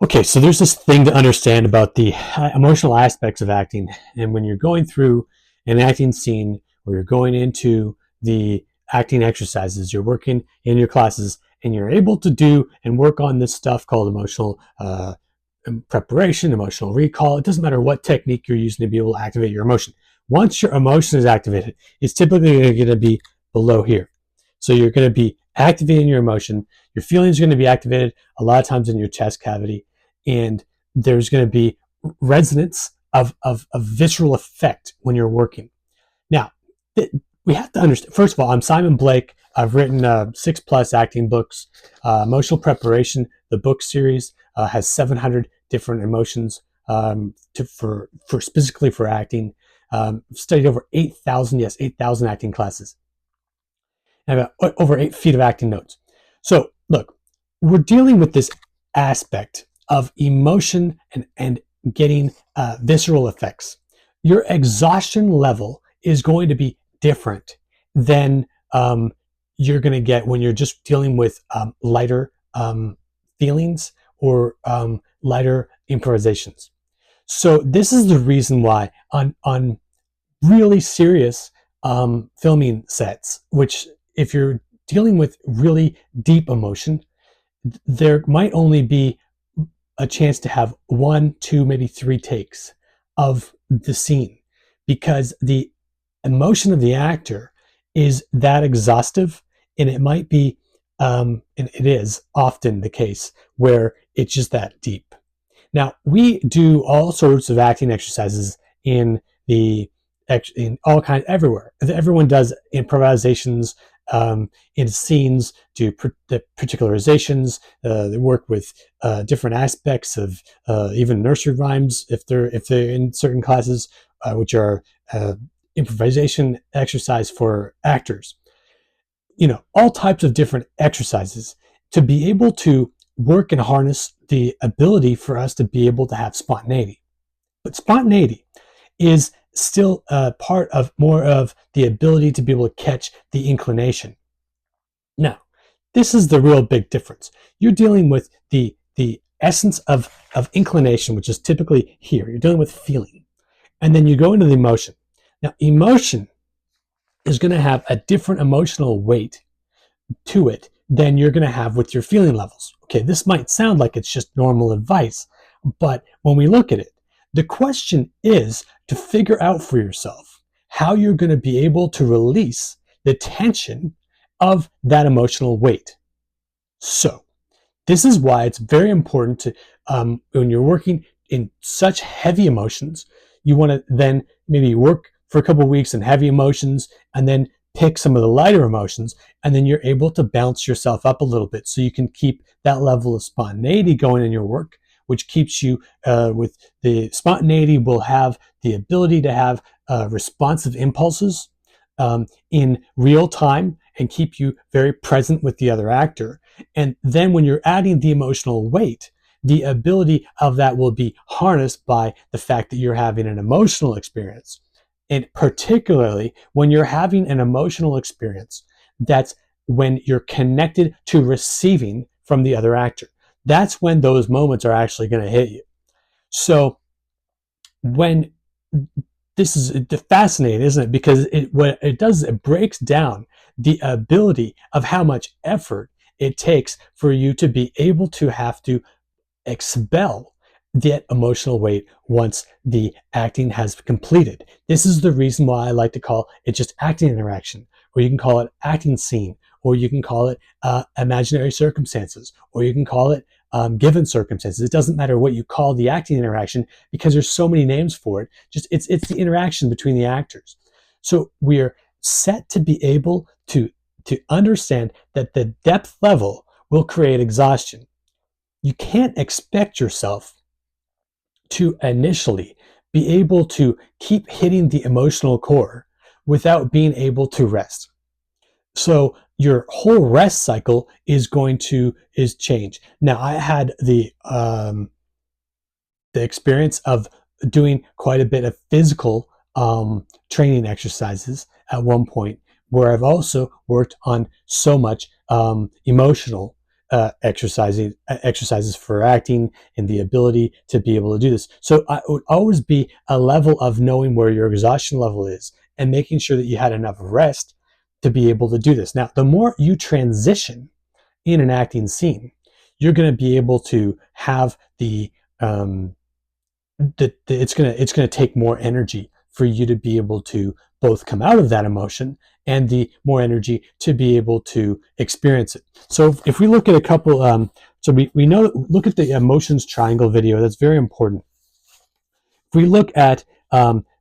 Okay, so there's this thing to understand about the emotional aspects of acting. And when you're going through an acting scene or you're going into the acting exercises, you're working in your classes and you're able to do and work on this stuff called emotional preparation, emotional recall. It doesn't matter what technique you're using to be able to activate your emotion. Once your emotion is activated, it's typically going to be below here. So you're going to be activating your emotion. Your feelings are going to be activated a lot of times in your chest cavity, and there's going to be resonance of visceral effect when you're working. Now, we have to understand, first of all, I'm Simon Blake. I've written 6+ acting books. Emotional Preparation, the book series, has 700 different emotions for specifically for acting. Studied over 8,000 acting classes. I've got over 8 feet of acting notes. So look, we're dealing with this aspect of emotion and getting visceral effects. Your exhaustion level is going to be different than you're going to get when you're just dealing with lighter feelings or lighter improvisations. So this is the reason why on really serious filming sets, which if you're dealing with really deep emotion, there might only be a chance to have 1, 2, maybe 3 takes of the scene because the emotion of the actor is that exhaustive, and it might be, and it is often the case where it's just that deep. Now, we do all sorts of acting exercises the in all kinds everywhere. Everyone does improvisations in scenes, do the particularizations. They work with different aspects of even nursery rhymes if they're in certain classes, which are improvisation exercise for actors. All types of different exercises to be able to work and harness the ability for us to be able to have spontaneity. But spontaneity is still part of more of the ability to be able to catch the inclination. Now, this is the real big difference. You're dealing with the essence of inclination, which is typically here. You're dealing with feeling. And then you go into the emotion. Now, emotion is going to have a different emotional weight to it than you're going to have with your feeling levels. Okay, this might sound like it's just normal advice, but when we look at it, the question is to figure out for yourself how you're going to be able to release the tension of that emotional weight. So, this is why it's very important to, when you're working in such heavy emotions, you want to then maybe work for a couple of weeks in heavy emotions and then pick some of the lighter emotions, and then you're able to bounce yourself up a little bit so you can keep that level of spontaneity going in your work, which keeps you with the spontaneity will have the ability to have responsive impulses in real time and keep you very present with the other actor. And then when you're adding the emotional weight, the ability of that will be harnessed by the fact that you're having an emotional experience. And particularly when you're having an emotional experience, that's when you're connected to receiving from the other actor. That's when those moments are actually going to hit you. So when this is fascinating, isn't it? Because what it does is it breaks down the ability of how much effort it takes for you to be able to have to expel that emotional weight once the acting has completed. This is the reason why I like to call it just acting interaction, or you can call it acting scene, or you can call it imaginary circumstances, or you can call it given circumstances. It doesn't matter what you call the acting interaction because there's so many names for it. Just it's the interaction between the actors. So we're set to be able to understand that the depth level will create exhaustion. You can't expect yourself to initially be able to keep hitting the emotional core without being able to rest. So your whole rest cycle is change. Now, I had the experience of doing quite a bit of physical training exercises at one point, where I've also worked on so much emotional exercises for acting and the ability to be able to do this. So it would always be a level of knowing where your exhaustion level is and making sure that you had enough rest to be able to do this. Now, the more you transition in an acting scene, you're going to be able to have it's going to take more energy for you to be able to both come out of that emotion and the more energy to be able to experience it. So if we look at a couple, so we know, look at the emotions triangle video. That's very important. If we look at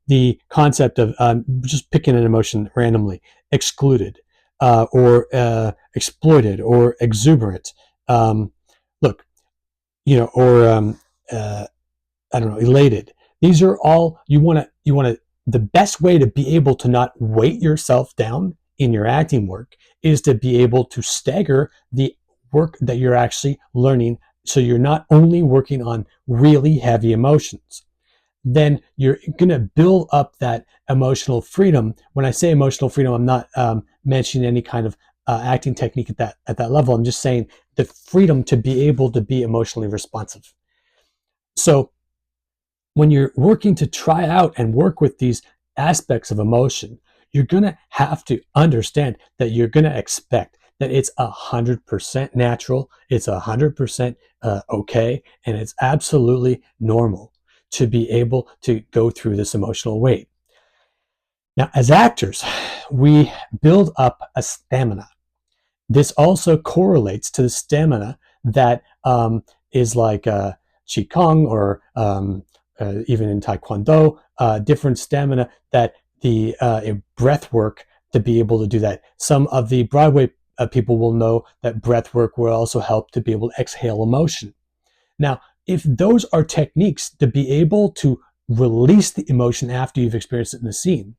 the concept of just picking an emotion randomly, excluded, or exploited, or exuberant, look, or I don't know, elated. These are all you want to the best way to be able to not weight yourself down in your acting work is to be able to stagger the work that you're actually learning, so you're not only working on really heavy emotions. Then you're going to build up that emotional freedom. When I say emotional freedom, I'm not mentioning any kind of acting technique at that level. I'm just saying the freedom to be able to be emotionally responsive. So when you're working to try out and work with these aspects of emotion, you're going to have to understand that you're going to expect that it's 100% natural, it's 100% okay, and it's absolutely normal to be able to go through this emotional weight. Now, as actors, we build up a stamina. This also correlates to the stamina that is like Qigong, or even in Taekwondo, different stamina that the breath work to be able to do that. Some of the Broadway people will know that breath work will also help to be able to exhale emotion. Now, if those are techniques to be able to release the emotion after you've experienced it in the scene,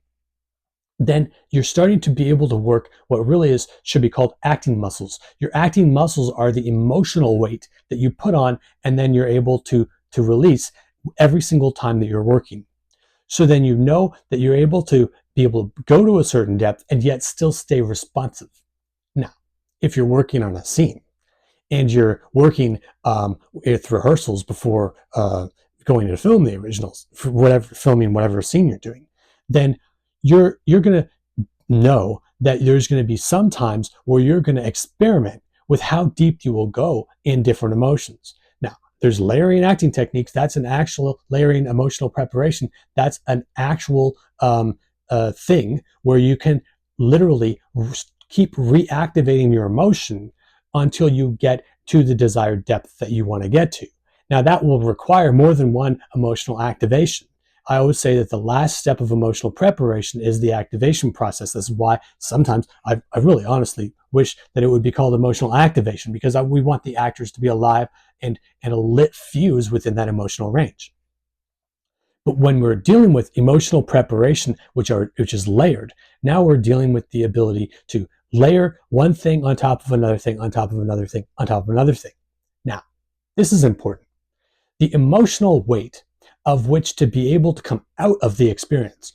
then you're starting to be able to work what really should be called acting muscles. Your acting muscles are the emotional weight that you put on, and then you're able to release every single time that you're working. So then you know that you're able to go to a certain depth and yet still stay responsive. Now, if you're working on a scene and you're working with rehearsals before going to film the originals, for filming whatever scene you're doing, then you're going to know that there's going to be some times where you're going to experiment with how deep you will go in different emotions. Now, there's layering acting techniques. That's an actual layering emotional preparation. That's an actual thing where you can literally keep reactivating your emotion until you get to the desired depth that you want to get to. Now, that will require more than one emotional activation. I always say that the last step of emotional preparation is the activation process. That's why sometimes I really honestly wish that it would be called emotional activation, because we want the actors to be alive and a lit fuse within that emotional range. But when we're dealing with emotional preparation, which is layered, now we're dealing with the ability to layer one thing on top of another thing, on top of another thing, on top of another thing. Now, this is important. The emotional weight of which to be able to come out of the experience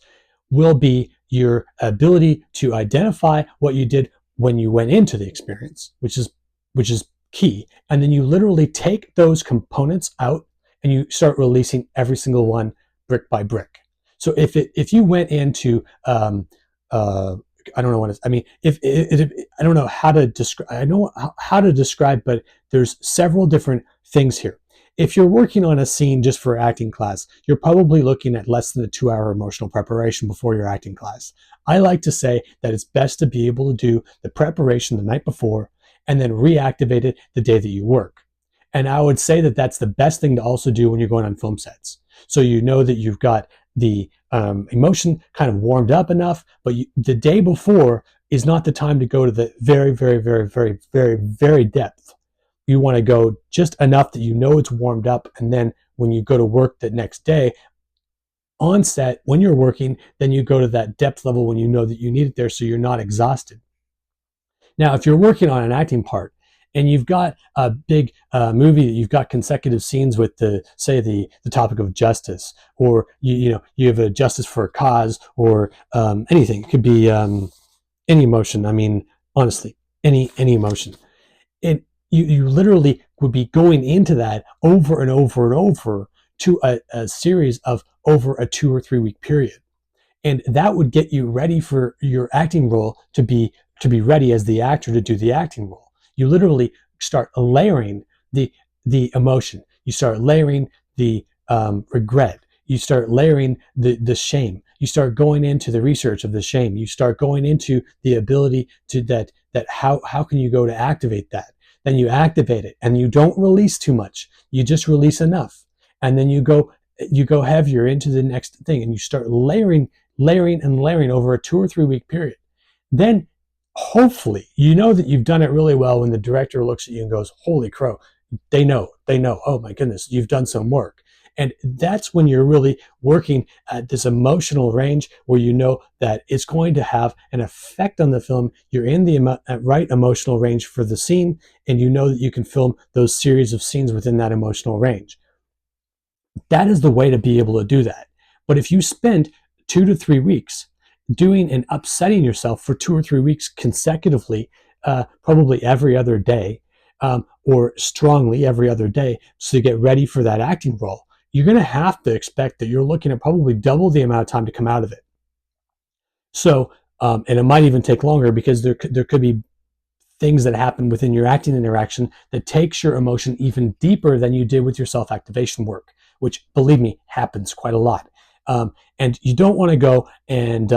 will be your ability to identify what you did when you went into the experience, which is key. And then you literally take those components out and you start releasing every single one brick by brick. So if you went into I don't know what it's, I mean, if I don't know how to describe, I know how to describe, but there's several different things here. If you're working on a scene just for acting class, you're probably looking at less than a 2-hour emotional preparation before your acting class. I like to say that it's best to be able to do the preparation the night before and then reactivate it the day that you work. And I would say that that's the best thing to also do when you're going on film sets. So you know that you've got the emotion kind of warmed up enough, but the day before is not the time to go to the very, very, very, very, very, very depth. You want to go just enough that you know it's warmed up, and then when you go to work the next day on set, when you're working, then you go to that depth level when you know that you need it there, so you're not exhausted. Now, if you're working on an acting part and you've got a big movie that you've got consecutive scenes with the topic of justice, or you have a justice for a cause, or anything, it could be any emotion. I mean, honestly, any emotion. you literally would be going into that over and over and over to a series of over a 2 or 3 week period. And that would get you ready for your acting role to be ready as the actor to do the acting role. You literally start layering the emotion. You start layering the regret. You start layering the shame. You start going into the research of the shame. You start going into the ability to that how can you go to activate that? Then you activate it, and you don't release too much. You just release enough, and then you go heavier into the next thing, and you start layering and layering over a 2 or 3 week period. Then hopefully you know that you've done it really well when the director looks at you and goes, holy crow, they know, oh my goodness, you've done some work. And that's when you're really working at this emotional range where you know that it's going to have an effect on the film. You're in the right emotional range for the scene, and you know that you can film those series of scenes within that emotional range. That is the way to be able to do that. But if you spend 2 to 3 weeks doing and upsetting yourself for 2 or 3 weeks consecutively, probably every other day, or strongly every other day, so you get ready for that acting role, you're going to have to expect that you're looking at probably double the amount of time to come out of it. So, and it might even take longer because there could be things that happen within your acting interaction that takes your emotion even deeper than you did with your self-activation work, which, believe me, happens quite a lot. And you don't want to go and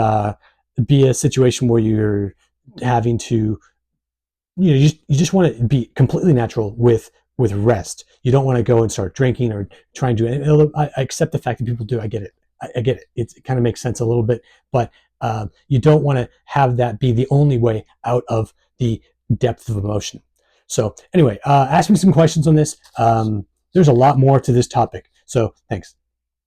be a situation where you're having to, you just want to be completely natural with rest. You don't want to go and start drinking or trying to. I accept the fact that people do. I get it. I get it. It kind of makes sense a little bit, but you don't want to have that be the only way out of the depth of emotion. So anyway, ask me some questions on this. There's a lot more to this topic. So thanks.